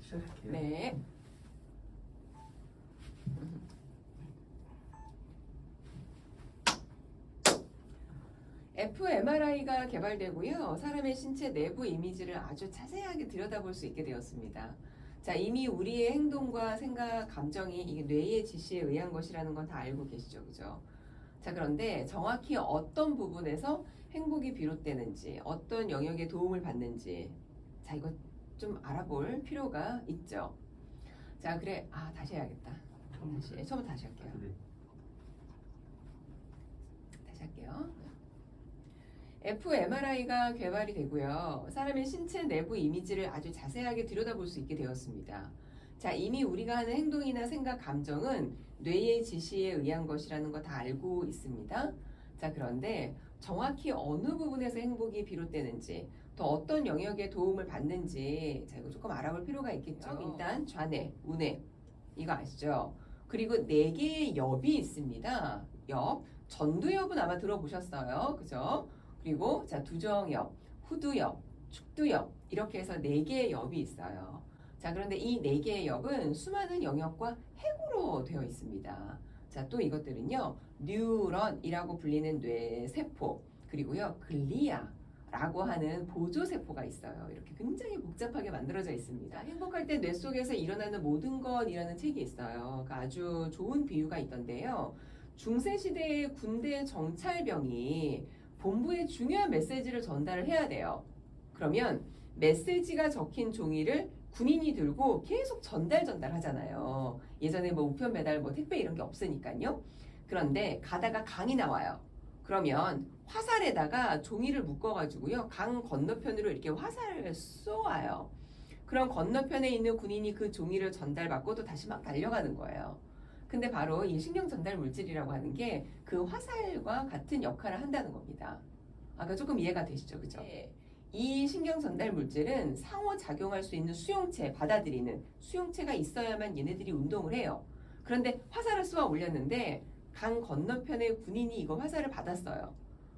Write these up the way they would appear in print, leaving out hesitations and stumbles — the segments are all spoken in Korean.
시작할게요. 네. fMRI가 개발되고요. 사람의 신체 내부 이미지를 아주 자세하게 들여다볼 수 있게 되었습니다. 자, 이미 우리의 행동과 생각, 감정이 이게 뇌의 지시에 의한 것이라는 건 다 알고 계시죠, 그죠? 자, 그런데 정확히 어떤 부분에서 행복이 비롯되는지, 어떤 영역에 도움을 받는지, 자, 이거 좀 알아볼 필요가 있죠. 자, 그래, 다시 해야겠다. 처음부터 다시 할게요. 네. 다시 할게요. fMRI가 개발이 되고요. 사람의 신체 내부 이미지를 아주 자세하게 들여다볼 수 있게 되었습니다. 자, 이미 우리가 하는 행동이나 생각, 감정은 뇌의 지시에 의한 것이라는 거 다 알고 있습니다. 자, 그런데 정확히 어느 부분에서 행복이 비롯되는지, 또 어떤 영역에 도움을 받는지, 자, 이거 조금 알아볼 필요가 있겠죠. 일단 좌뇌, 우뇌, 이거 아시죠? 그리고 4개의 엽이 있습니다. 엽, 전두엽은 아마 들어보셨어요. 그죠? 그리고 자, 두정엽, 후두엽, 축두엽 이렇게 해서 4개의 엽이 있어요. 자, 그런데 이 4개의 엽은 수많은 영역과 핵으로 되어 있습니다. 자, 또 이것들은요, 뉴런이라고 불리는 뇌세포, 그리고요, 글리아라고 하는 보조세포가 있어요. 이렇게 굉장히 복잡하게 만들어져 있습니다. 행복할 때 뇌 속에서 일어나는 모든 것이라는 책이 있어요. 그러니까 아주 좋은 비유가 있던데요. 중세시대의 군대 정찰병이 본부에 중요한 메시지를 전달을 해야 돼요. 그러면 메시지가 적힌 종이를 군인이 들고 계속 전달하잖아요. 예전에 뭐 우편 배달, 뭐 택배 이런 게 없으니까요. 그런데 가다가 강이 나와요. 그러면 화살에다가 종이를 묶어가지고요. 강 건너편으로 이렇게 화살을 쏘아요. 그럼 건너편에 있는 군인이 그 종이를 전달받고 또 다시 막 달려가는 거예요. 근데 바로 이 신경 전달 물질이라고 하는 게 그 화살과 같은 역할을 한다는 겁니다. 아까 조금 이해가 되시죠? 그죠? 네. 이 신경 전달 물질은 상호작용할 수 있는 수용체, 받아들이는 수용체가 있어야만 얘네들이 운동을 해요. 그런데 화살을 쏘아 올렸는데 강 건너편의 군인이 이거 화살을 받았어요.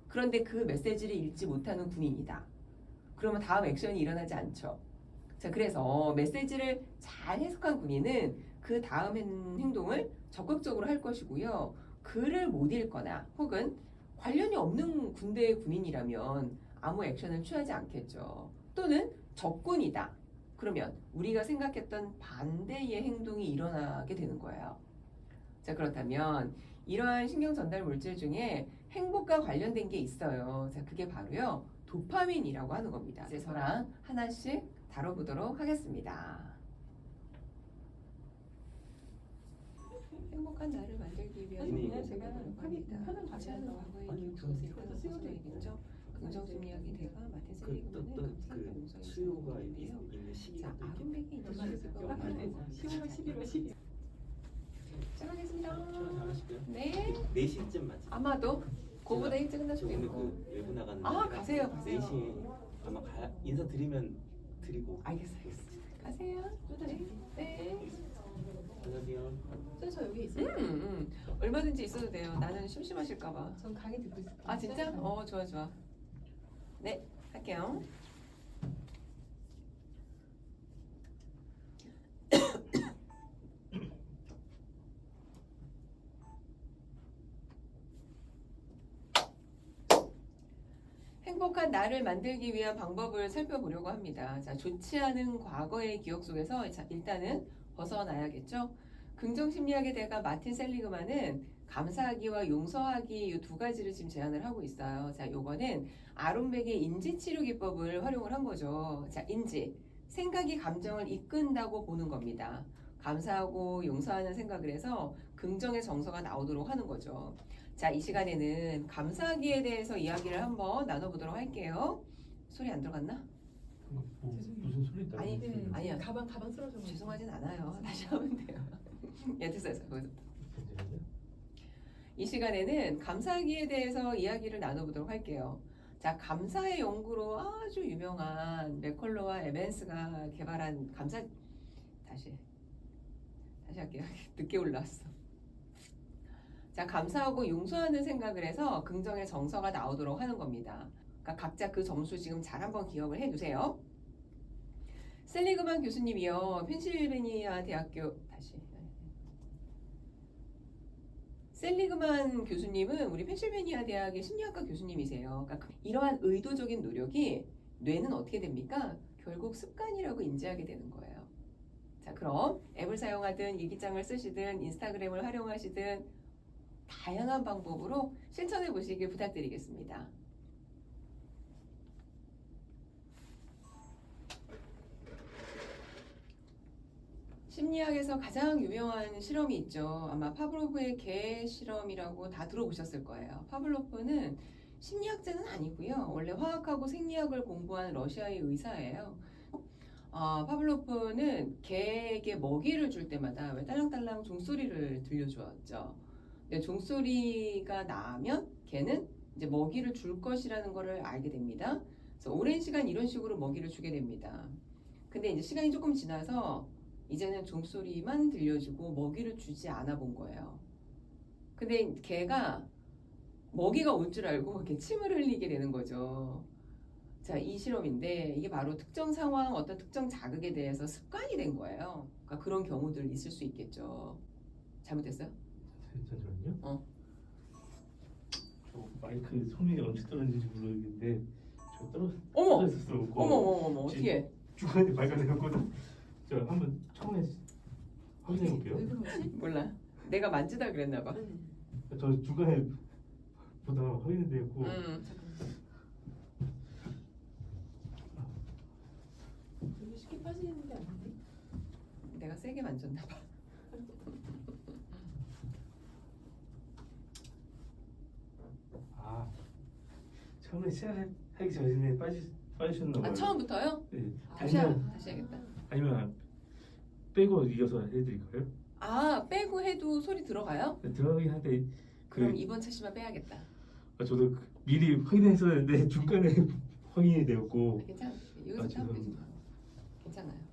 그런데 그 메시지를 읽지 못하는 군인이다. 그러면 다음 액션이 일어나지 않죠. 자, 그래서 메시지를 잘 해석한 군인은 그 다음 행동을 적극적으로 할 것이고요. 글을 못 읽거나 혹은 관련이 없는 군대의 군인이라면 아무 액션을 취하지 않겠죠. 또는 적군이다. 그러면 우리가 생각했던 반대의 행동이 일어나게 되는 거예요. 자, 그렇다면 이러한 신경 전달 물질 중에 행복과 관련된 게 있어요. 자, 그게 바로요, 도파민이라고 하는 겁니다. 이제 저랑 하나씩 다뤄보도록 하겠습니다. 행복한 나를 만들기 위한 아니, 제가 편은 같이 하는 거 아니, 수요되겠죠. 긍정심리학의 대가 마틴 셀리그만은 감사하게 용서의 수요가 있는데요. 있는 시기가 자, 또 있겠네. 아름백이 있는 딱 10월, 11월, 12월. 시작하겠습니다. 잘하시고요. 네. 4시쯤 맞지? 아마도 그거보다 일찍 저 오늘 끝나시겠고. 그 외부 나가는 가세요. 4시에 아마 인사드리면 드리고. 알겠어요. 가세요. 네. 안녕하세요. 저 여기 있어요. 얼마든지 있어도 돼요. 나는 심심하실까봐. 전 강의 듣고 있어요. 아, 진짜? 좋아. 네, 할게요. 행복한 나를 만들기 위한 방법을 살펴보려고 합니다. 자, 좋지 않은 과거의 기억 속에서 일단은 벗어나야겠죠. 긍정심리학의 대가 마틴 셀리그만은 감사하기와 용서하기 이 2가지를 지금 제안을 하고 있어요. 자, 요거는 아론백의 인지치료 기법을 활용을 한 거죠. 자, 인지, 생각이 감정을 이끈다고 보는 겁니다. 감사하고 용서하는 생각을 해서 긍정의 정서가 나오도록 하는 거죠. 자, 이 시간에는 감사하기에 대해서 이야기를 한번 나눠보도록 할게요. 소리 안 들어갔나? 무슨 소리 따로 아니, 있어요? 아니야. 가방 쓰러져. 죄송하진 않아요. 다시 하면 돼요. 예, 됐어요. 이 시간에는 감사하기에 대해서 이야기를 나눠보도록 할게요. 자, 감사의 연구로 아주 유명한 맥컬로와 에벤스가 개발한 다시 할게요. 늦게 올라왔어. 자, 감사하고 용서하는 생각을 해서 긍정의 정서가 나오도록 하는 겁니다. 그러니까 각자 그 점수 지금 잘 한번 기억을 해두세요. 셀리그만 교수님이요. 펜실베니아 대학교 다시. 셀리그만 교수님은 우리 펜실베니아 대학의 심리학과 교수님이세요. 그러니까 이러한 의도적인 노력이 뇌는 어떻게 됩니까? 결국 습관이라고 인지하게 되는 거예요. 자, 그럼 앱을 사용하든 일기장을 쓰시든 인스타그램을 활용하시든 다양한 방법으로 실천해 보시길 부탁드리겠습니다. 심리학에서 가장 유명한 실험이 있죠. 아마 파블로프의 개 실험이라고 다 들어보셨을 거예요. 파블로프는 심리학자는 아니고요. 원래 화학하고 생리학을 공부한 러시아의 의사예요. 파블로프는 개에게 먹이를 줄 때마다 왜 딸랑딸랑 종소리를 들려주었죠. 근데 종소리가 나면 개는 이제 먹이를 줄 것이라는 것을 알게 됩니다. 그래서 오랜 시간 이런 식으로 먹이를 주게 됩니다. 근데 이제 시간이 조금 지나서 이제는 종소리만 들려주고 먹이를 주지 않아 본 거예요. 근데 개가 먹이가 올 줄 알고 이렇게 침을 흘리게 되는 거죠. 자, 이 실험인데 이게 바로 특정 상황, 어떤 특정 자극에 대해서 습관이 된 거예요. 그러니까 그런 경우들 있을 수 있겠죠. 잘못됐어요? 잠시만요. 저 마이크 소음이 언제 떨어지는지 모르겠는데 저 어머! 떨어졌었어. 어머, 어떻게? 중간에 발견해갖고는 저 한번 처음에 확인해 볼게요. 왜 그러지? 몰라. 내가 만지다 그랬나 봐. 저 중간에 보다가 확인돼갖고 여기 쉽게 빠지는 게 아닌데? 내가 세게 만졌나 봐. 처음에 시작하기 전에 빠지셨나 봐요. 아, 처음부터요? 네. 다시 아니면 해야겠다. 아니면 빼고 이어서 해드릴까요? 아, 빼고 해도 소리 들어가요? 들어가긴 한데 그럼 이번 차시만 빼야겠다. 저도 미리 확인했었는데 중간에 확인이 되었고 괜찮아. 여기서 하면 되지 뭐. 괜찮아요.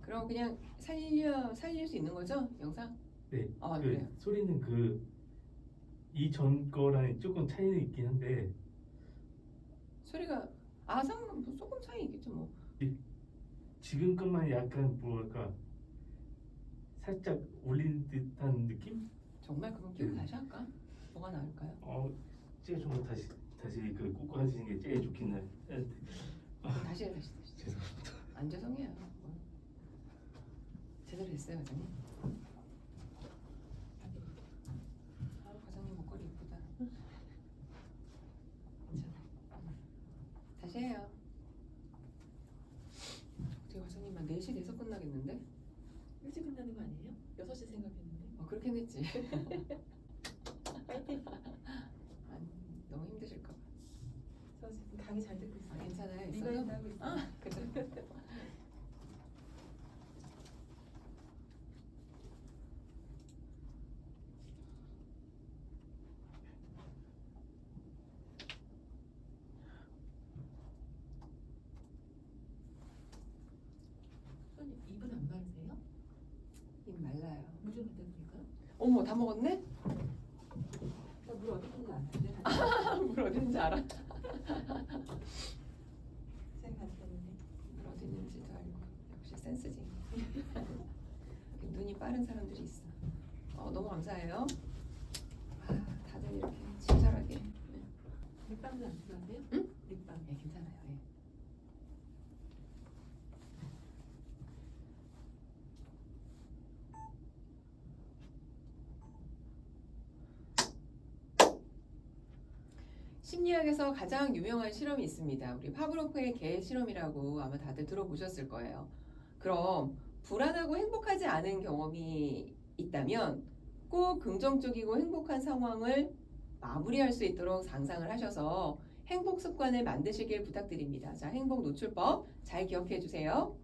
그럼 그냥 살릴 수 있는 거죠? 영상? 네. 아, 그래요. 소리는 이전 거랑 조금 차이는 있긴 한데 소리가 상관 뭐 조금 차이 있겠죠 뭐. 지금 것만 약간 뭐랄까 살짝 올린 듯한 느낌? 정말 그럼 끼고 네. 다시 할까? 뭐가 나을까요? 제일 좋은 거 다시 그 꽂아지는 게 제일 좋긴 해. 그럼 다시 해. 죄송합니다. 안 죄송해요. 제대로 됐어요, 과장님. 과장님 목걸이 이쁘다. 괜찮아. 다시 해요. 어떻게 과장님만 4시 돼서 끝나겠는데? 일찍 끝나는 거 아니에요? 6시 생각했는데. 그렇긴 했지. 파이팅! 너무 힘드실까 봐. 저 지금 강의 잘 듣고 있어요. 괜찮아요. 리바이스 있어도? 하고 있어요. 그래. 손님 입은 안 마르세요? 입 말라요. 물 좀 갖다 드릴까요? 어머, 다 먹었네? 나물 어디 있는지 아는데. 물 어디 있는지 알아? 제가 가져왔는데. 물 어디 있는지도 알고. 역시 센스지. 눈이 빠른 사람들이 있어. 너무 감사해요. 다들 이렇게 친절하게. 립밤은 안 필요하세요? 응? 립밤. 네, 괜찮아요. 예. 심리학에서 가장 유명한 실험이 있습니다. 우리 파브로프의 개 실험이라고 아마 다들 들어보셨을 거예요. 그럼 불안하고 행복하지 않은 경험이 있다면 꼭 긍정적이고 행복한 상황을 마무리할 수 있도록 상상을 하셔서 행복 습관을 만드시길 부탁드립니다. 자, 행복 노출법 잘 기억해 주세요.